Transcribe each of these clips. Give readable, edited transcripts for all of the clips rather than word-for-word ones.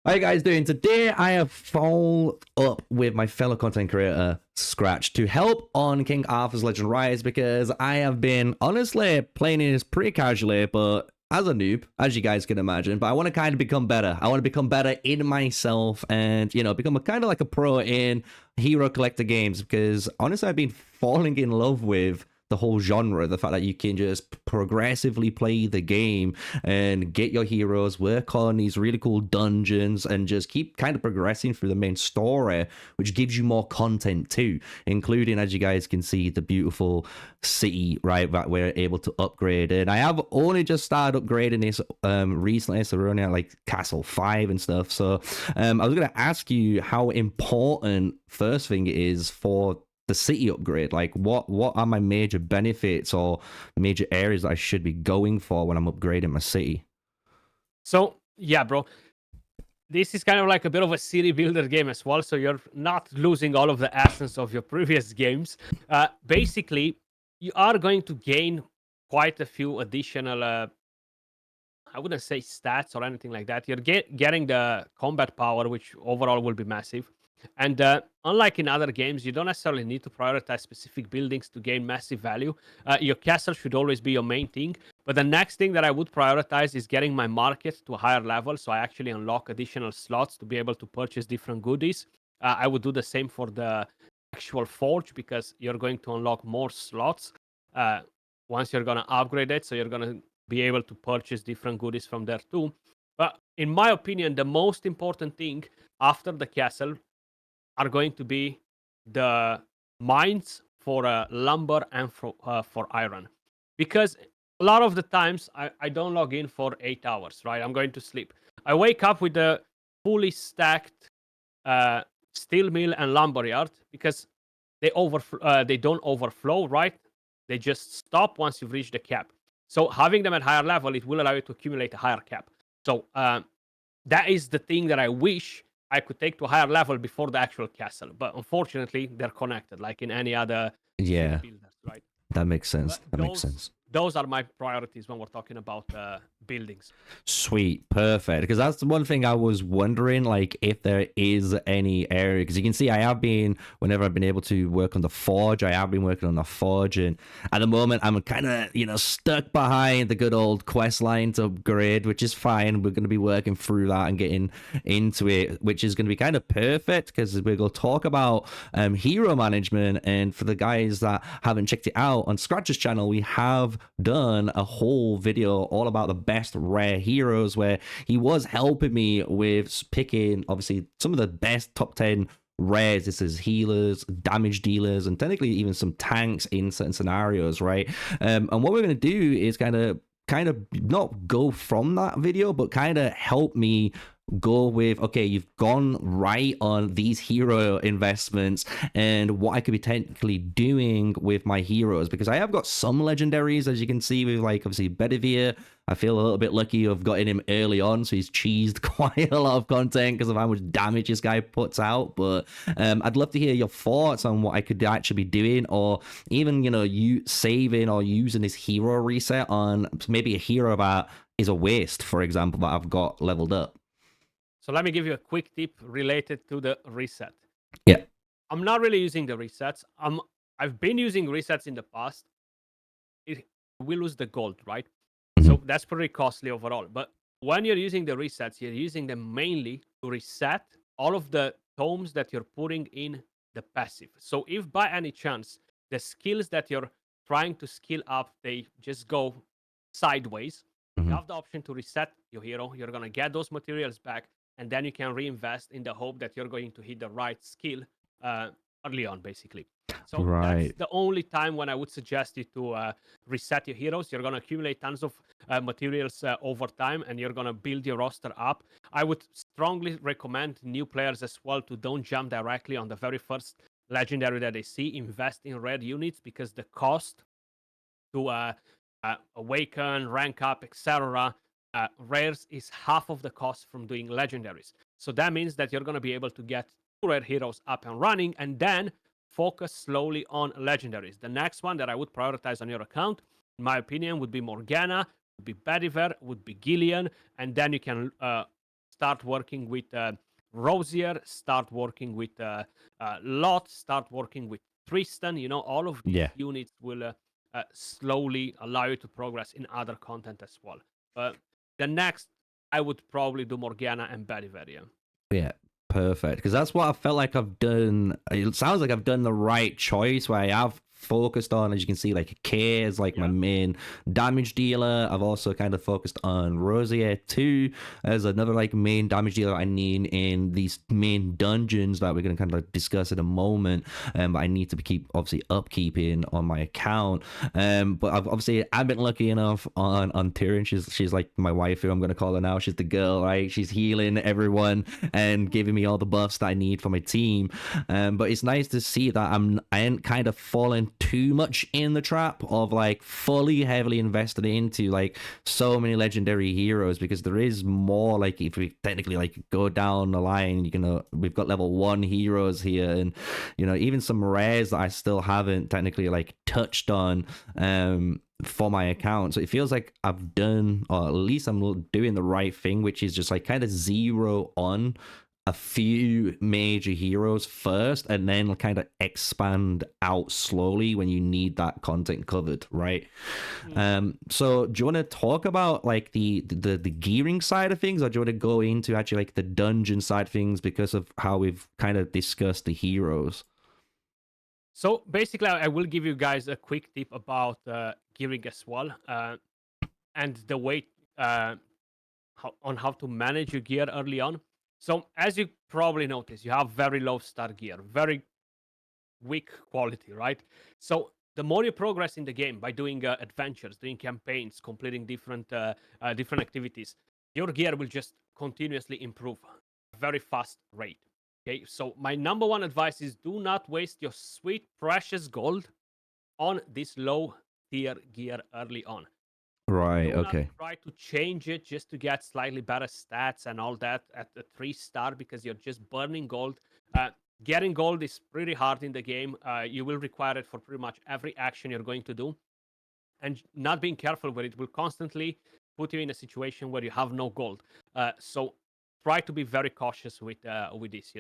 How you guys doing? Today I have followed up with my fellow content creator Skratch to help on King Arthur's Legend Rise because I have been honestly playing this pretty casually, but as a noob, as you guys can imagine. But I want to kind of become better. I want to become better in myself and, become a kind of like a pro in hero collector games because honestly I've been falling in love with the whole genre, the fact that you can just progressively play the game and get your heroes, work on these really cool dungeons, and just keep kind of progressing through the main story, which gives you more content too, including, as you guys can see, the beautiful city, right, that we're able to upgrade. And I have only just started upgrading this recently, so we're only at like Castle 5 and stuff. So I was going to ask you how important, first thing, it is for the city upgrade. Like what are my major benefits or major areas that I should be going for when I'm upgrading my city? So yeah, bro, this is kind of like a bit of a city builder game as well, so you're not losing all of the essence of your previous games. Basically, you are going to gain quite a few additional I wouldn't say stats or anything like that. You're getting the combat power, which overall will be massive. And unlike in other games, you don't necessarily need to prioritize specific buildings to gain massive value. Your castle should always be your main thing. But the next thing that I would prioritize is getting my market to a higher level. So I actually unlock additional slots to be able to purchase different goodies. I would do the same for the actual forge because you're going to unlock more slots once you're going to upgrade it. So you're going to be able to purchase different goodies from there too. But in my opinion, the most important thing after the castle are going to be the mines for lumber and for iron. Because a lot of the times I don't log in for 8 hours, right? I'm going to sleep. I wake up with a fully stacked steel mill and lumber yard because they don't overflow, right? They just stop once you've reached the cap. So having them at higher level, it will allow you to accumulate a higher cap. So that is the thing that I wish I could take to a higher level before the actual castle. But unfortunately, they're connected, like in any other city builders, right? That makes sense. But those are my priorities when we're talking about buildings. Sweet, perfect. Because that's one thing I was wondering, like if there is any area. Because you can see, I have been, whenever I've been able to work on the forge, I have been working on the forge, and at the moment I'm kind of stuck behind the good old quest line to upgrade, which is fine. We're going to be working through that and getting into it, which is going to be kind of perfect because we're going to talk about hero management. And for the guys that haven't checked it out on Skratch's channel, we have done a whole video all about the best rare heroes, where he was helping me with picking obviously some of the best top 10 rares. This is healers, damage dealers, and technically even some tanks in certain scenarios, right? And what we're going to do is kind of not go from that video, but kind of help me go with, okay, you've gone right on these hero investments and what I could be technically doing with my heroes, because I have got some legendaries, as you can see, with like obviously Bedivere. I feel a little bit lucky of getting him early on, so he's cheesed quite a lot of content because of how much damage this guy puts out. But I'd love to hear your thoughts on what I could actually be doing, or even you saving or using this hero reset on maybe a hero that is a waste, for example, that I've got leveled up. So let me give you a quick tip related to the reset. Yeah. I'm not really using the resets. I've been using resets in the past. We lose the gold, right? So that's pretty costly overall. But when you're using the resets, you're using them mainly to reset all of the tomes that you're putting in the passive. So if by any chance the skills that you're trying to skill up, they just go sideways, you have the option to reset your hero. You're going to get those materials back, and then you can reinvest in the hope that you're going to hit the right skill early on, basically. So that's the only time when I would suggest you to reset your heroes. You're going to accumulate tons of materials over time, and you're going to build your roster up. I would strongly recommend new players as well to don't jump directly on the very first legendary that they see. Invest in red units, because the cost to awaken, rank up, etc., rares is half of the cost from doing legendaries. So that means that you're going to be able to get 2 rare heroes up and running, and then focus slowly on legendaries. The next one that I would prioritize on your account, in my opinion, would be Morgana, would be Bedivere, would be Gillian, and then you can start working with Rosier, start working with Lot, start working with Tristan. All of these units will slowly allow you to progress in other content as well. The next, I would probably do Morgana and Beliveria. Yeah, perfect. Because that's what I felt like I've done. It sounds like I've done the right choice where I have focused on, as you can see, like K is like my main damage dealer. I've also kind of focused on Rosier too as another like main damage dealer I need in these main dungeons that we're going to kind of discuss in a moment. But I need to keep obviously upkeeping on my account. But I've been lucky enough on Tyrion. She's like my wife, who I'm going to call her now. She's the girl, right? She's healing everyone and giving me all the buffs that I need for my team. But it's nice to see that I ain't kind of fallen too much in the trap of like fully heavily invested into like so many legendary heroes, because there is more. Like if we technically like go down the line, we've got level 1 heroes here, and even some rares that I still haven't technically like touched on for my account. So it feels like I've done, or at least I'm doing the right thing, which is just like kind of zero on a few major heroes first and then kind of expand out slowly when you need that content covered, right? So do you want to talk about like the gearing side of things, or do you want to go into actually like the dungeon side of things because of how we've kind of discussed the heroes? So basically, I will give you guys a quick tip about gearing as well, and the way on how to manage your gear early on. So as you probably noticed, you have very low start gear, very weak quality, right? So the more you progress in the game by doing adventures, doing campaigns, completing different activities, your gear will just continuously improve at a very fast rate. Okay, so my number one advice is do not waste your sweet, precious gold on this low tier gear early on. Right, Do okay. not try to change it just to get slightly better stats and all that at the 3-star, because you're just burning gold. Getting gold is pretty hard in the game. You will require it for pretty much every action you're going to do. And not being careful with it will constantly put you in a situation where you have no gold. So try to be very cautious with this,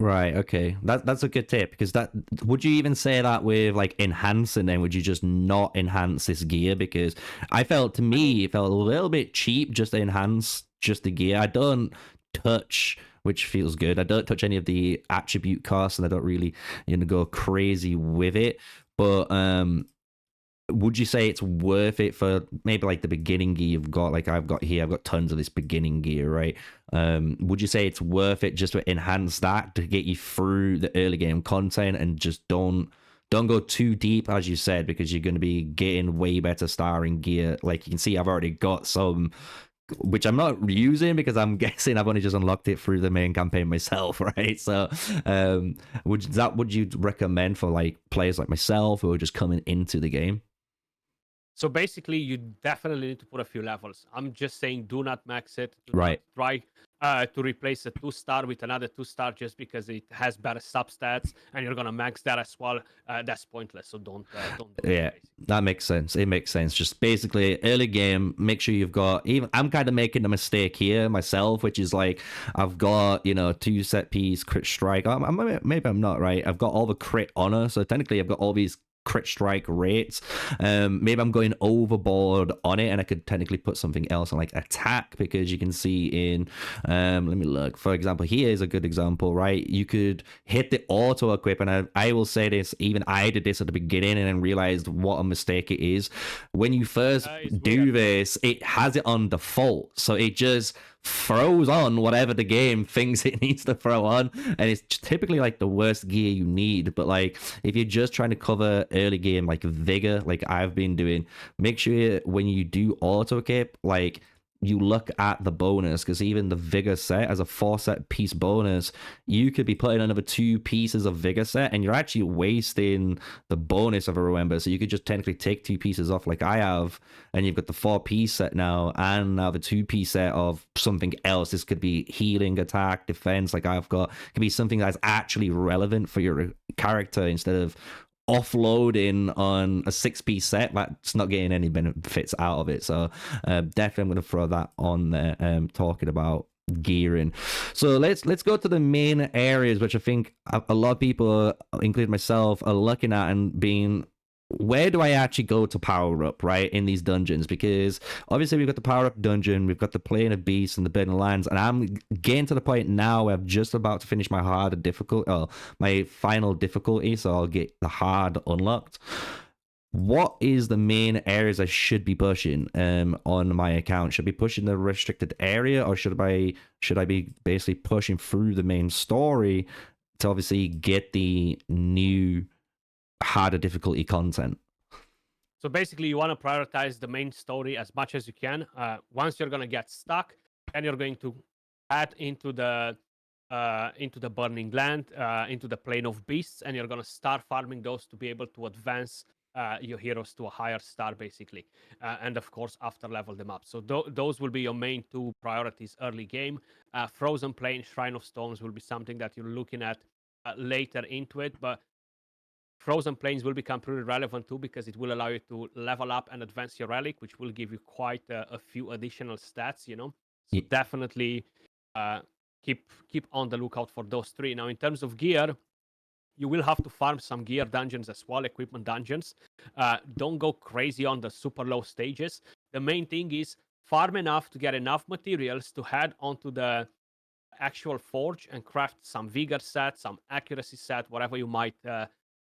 Right, okay. That's a good tip, because that would you even say that with like enhancing, then would you just not enhance this gear? Because it felt a little bit cheap just to enhance just the gear. I don't touch, which feels good. I don't touch any of the attribute costs, and I don't really go crazy with it. But would you say it's worth it for maybe like the beginning gear you've got? Like I've got tons of this beginning gear, right? Would you say it's worth it just to enhance that to get you through the early game content, and just don't go too deep, as you said, because you're going to be getting way better starring gear? Like you can see, I've already got some, which I'm not using because I'm guessing I've only just unlocked it through the main campaign myself, right? So would you recommend for like players like myself who are just coming into the game? So basically, you definitely need to put a few levels. I'm just saying, do not max it. Do right. not try to replace a 2-star with another 2-star just because it has better substats, and you're gonna max that as well. That's pointless. So don't do yeah, that makes sense. It makes sense. Just basically early game, make sure you've got. Even I'm kind of making a mistake here myself, which is like I've got 2 set piece crit strike. Maybe I'm not right. I've got all the crit honor, so technically I've got all these crit strike rates. Maybe I'm going overboard on it, and I could technically put something else on like attack, because you can see in let me look, for example, here is a good example, right? You could hit the auto equip, and I will say this, even I did this at the beginning and then realized what a mistake it is. When you first do this, it has it on default, so it just throws on whatever the game thinks it needs to throw on, and it's typically like the worst gear you need. But like if you're just trying to cover early game like vigor, like I've been doing, make sure when you do auto equip, like you look at the bonus, because even the vigor set as a 4-set piece bonus, you could be putting another 2 pieces of vigor set, and you're actually wasting the bonus of a remember. So you could just technically take 2 pieces off like I have, and you've got the 4-piece set now, and now the 2-piece set of something else. This could be healing, attack, defense, like I've got. It could be something that's actually relevant for your character, instead of offloading on a 6-piece set that's not getting any benefits out of it. So definitely I'm going to throw that on there, talking about gearing. So let's go to the main areas, which I think a lot of people, including myself, are looking at and being, where do I actually go to power up, right, in these dungeons? Because obviously we've got the power up dungeon, we've got the Plane of Beasts and the Burning Lands, and I'm getting to the point now where I'm just about to finish my harder difficult, my final difficulty, so I'll get the hard unlocked. What is the main areas I should be pushing on my account? Should I be pushing the restricted area, or should I be basically pushing through the main story to obviously get the new harder difficulty content? So basically, you want to prioritize the main story as much as you can. Once you're gonna get stuck, then you're going to add into the Burning Land, into the Plane of Beasts, and you're gonna start farming those to be able to advance your heroes to a higher star, basically, and of course after level them up. So those will be your main two priorities early game. Frozen Plain, Shrine of Storms will be something that you're looking at later into it, but Frozen Plains will become pretty relevant too, because it will allow you to level up and advance your relic, which will give you quite a few additional stats, you know. So definitely keep on the lookout for those three. Now, in terms of gear, you will have to farm some gear dungeons as well, equipment dungeons. Don't go crazy on the super low stages. The main thing is farm enough to get enough materials to head onto the actual forge and craft some vigor set, some accuracy set, whatever you might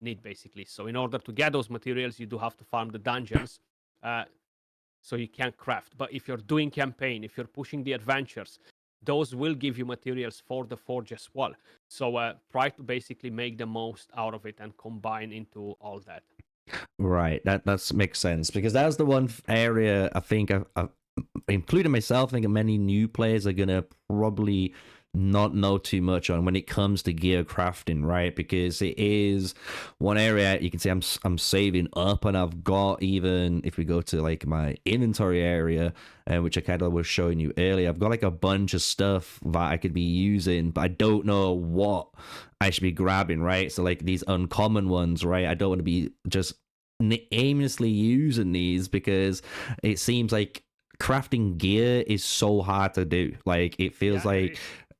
need, basically. So in order to get those materials, you do have to farm the dungeons, so you can craft. But if you're doing campaign, if you're pushing the adventures, those will give you materials for the forge as well. So try to basically make the most out of it and combine into all that. Right, that makes sense, because that's the one area I think including myself, I think many new players are gonna probably not know too much on when it comes to gear crafting, right? Because it is one area you can see I'm saving up, and I've got, even if we go to like my inventory area, which I kind of was showing you earlier, I've got like a bunch of stuff that I could be using, but I don't know what I should be grabbing, right? So like these uncommon ones, right? I don't want to be just aimlessly using these, because it seems like crafting gear is so hard to do. Like it feels like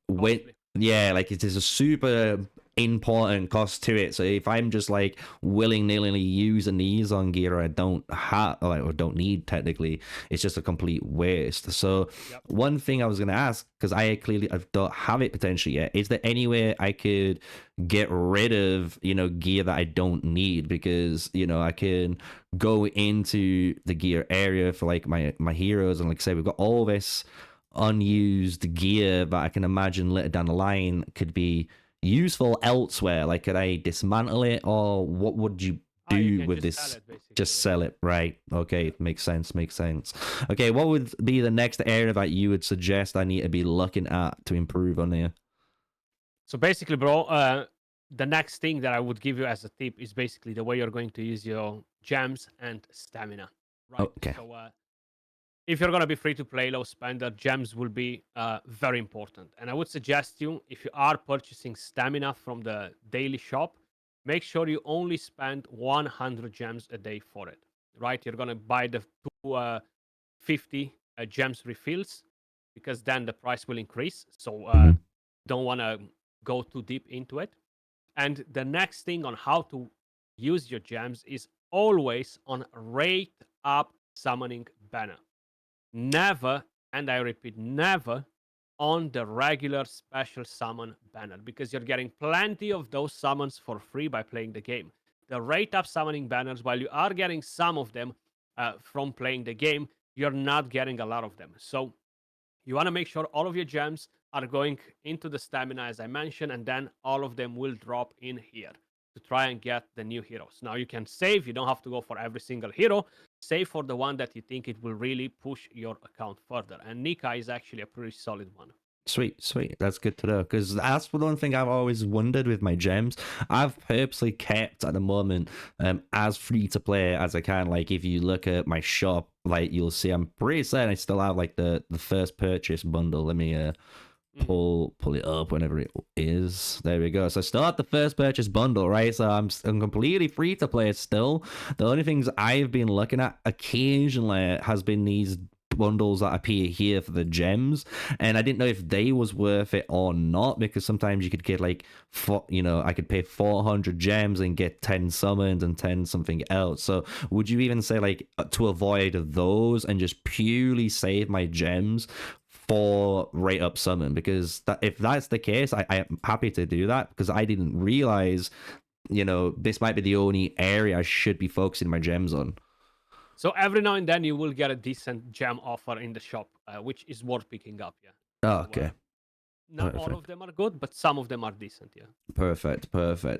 when like it is a super important cost to it. So if I'm just like willy-nilly using these on gear I don't have, or don't need, technically, it's just a complete waste. So one thing I was going to ask, because I don't have it potentially yet, is there any way I could get rid of, gear that I don't need? Because, I can go into the gear area for like my heroes, and like say we've got all this unused gear that I can imagine later down the line could be useful elsewhere. Like, could I dismantle it, or what would you do with this? Just sell it, right? Okay, makes sense. Okay, what would be the next area that you would suggest I need to be looking at to improve on here? So basically, bro, the next thing that I would give you as a tip is basically the way you're going to use your gems and stamina, right? Okay. So if you're going to be free to play, low spender, gems will be very important. And I would suggest you, if you are purchasing stamina from the daily shop, make sure you only spend 100 gems a day for it, right? You're going to buy the 250 gems refills, because then the price will increase. So don't want to go too deep into it. And the next thing on how to use your gems is always on rate up summoning banner. Never, and I repeat, never on the regular special summon banner, because you're getting plenty of those summons for free by playing the game. The rate up summoning banners, while you are getting some of them from playing the game, you're not getting a lot of them. So you want to make sure all of your gems are going into the stamina, as I mentioned, and then all of them will drop in here to try and get the new heroes. Now you can save, you don't have to go for every single hero. Save for the one that you think it will really push your account further. And Nika is actually a pretty solid one. Sweet. That's good to know, because that's one thing I've always wondered with my gems. I've purposely kept at the moment as free to play as I can. Like, if you look at my shop, like, you'll see I'm pretty certain I still have like the first purchase bundle. Let me pull it up whenever it is. There we go. So I still have the first purchase bundle, right? So I'm completely free to play still. The only things I've been looking at occasionally has been these bundles that appear here for the gems, and I didn't know if they was worth it or not, because sometimes you could get like I could pay 400 gems and get 10 summons and 10 something else. So would you even say like to avoid those and just purely save my gems for rate up summon? Because if that's the case, I am happy to do that, because I didn't realize this might be the only area I should be focusing my gems on. So every now and then you will get a decent gem offer in the shop, which is worth picking up. Yeah. Oh, So, okay. not all of them are good, but some of them are decent. Yeah. Perfect.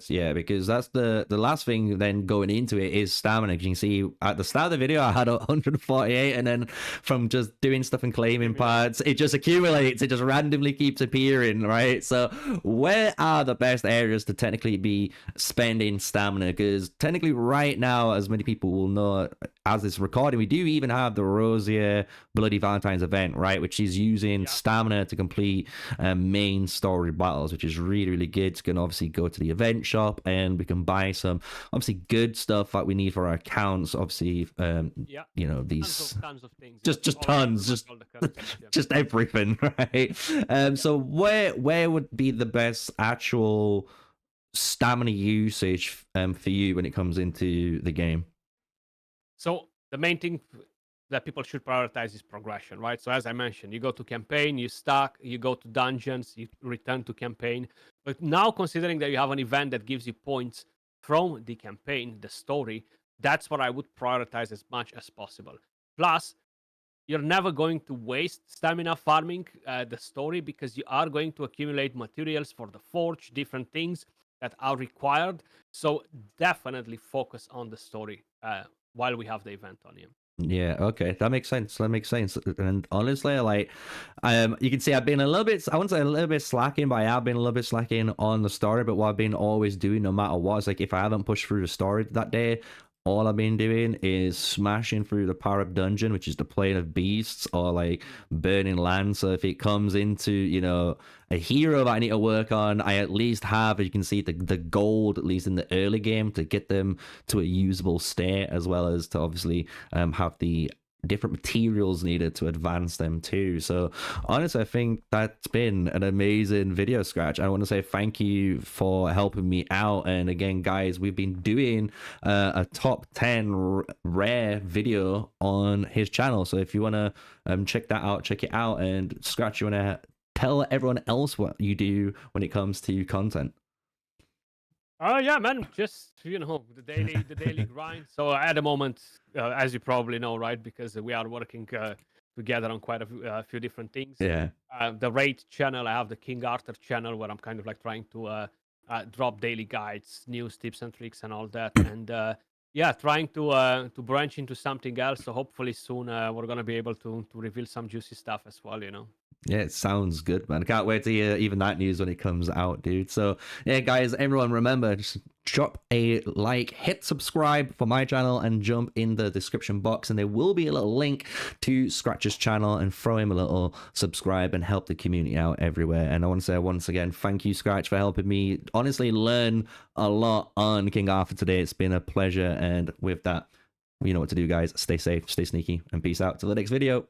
Yeah, because that's the last thing then going into it is stamina. You can see at the start of the video I had 148, and then from just doing stuff and claiming parts, it just accumulates. It just randomly keeps appearing, right? So where are the best areas to technically be spending stamina? Because technically right now, as many people will know, as this recording, we do even have the Rosier Bloody Valentine's event, right, which is using stamina to complete main story battles, which is really, really good. It's going to obviously go to the event shop and we can buy some obviously good stuff that we need for our accounts. Obviously, these tons of things. Just tons, just everything, right? So where would be the best actual stamina usage for you when it comes into the game? So the main thing that people should prioritize is progression, right? So as I mentioned, you go to campaign, you stack, you go to dungeons, you return to campaign. But now, considering that you have an event that gives you points from the campaign, the story, that's what I would prioritize as much as possible. Plus, you're never going to waste stamina farming the story, because you are going to accumulate materials for the forge, different things that are required. So definitely focus on the story while we have the event on you. Yeah, okay, that makes sense. And honestly, like, you can see I've been a little bit, I wouldn't say a little bit slacking, but I have been a little bit slacking on the story. But what I've been always doing, no matter what, is like if I haven't pushed through the story that day, all I've been doing is smashing through the power-up dungeon, which is the Plane of Beasts, or like Burning Land. So if it comes into, a hero that I need to work on, I at least have, as you can see, the gold, at least in the early game, to get them to a usable state, as well as to obviously have the different materials needed to advance them too. So honestly, I think that's been an amazing video, Skratch. I want to say thank you for helping me out. And again, guys, we've been doing a top 10 rare video on his channel. So if you want to check that out, check it out. And Skratch, you want to tell everyone else what you do when it comes to content? Yeah, man, just the daily grind. So at the moment, as you probably know, right, because we are working together on quite a few different things. Yeah. The Raid channel, I have the King Arthur channel, where I'm kind of like trying to drop daily guides, news, tips and tricks, and all that. And trying to branch into something else. So hopefully soon we're gonna be able to reveal some juicy stuff as well. Yeah, it sounds good, man. I can't wait to hear even that news when it comes out, dude. So, yeah, guys, everyone, remember, just drop a like, hit subscribe for my channel, and jump in the description box, and there will be a little link to Skratch's channel, and throw him a little subscribe and help the community out everywhere. And I want to say once again, thank you, Skratch, for helping me honestly learn a lot on King Arthur today. It's been a pleasure, and with that, you know what to do, guys. Stay safe, stay sneaky, and peace out till the next video.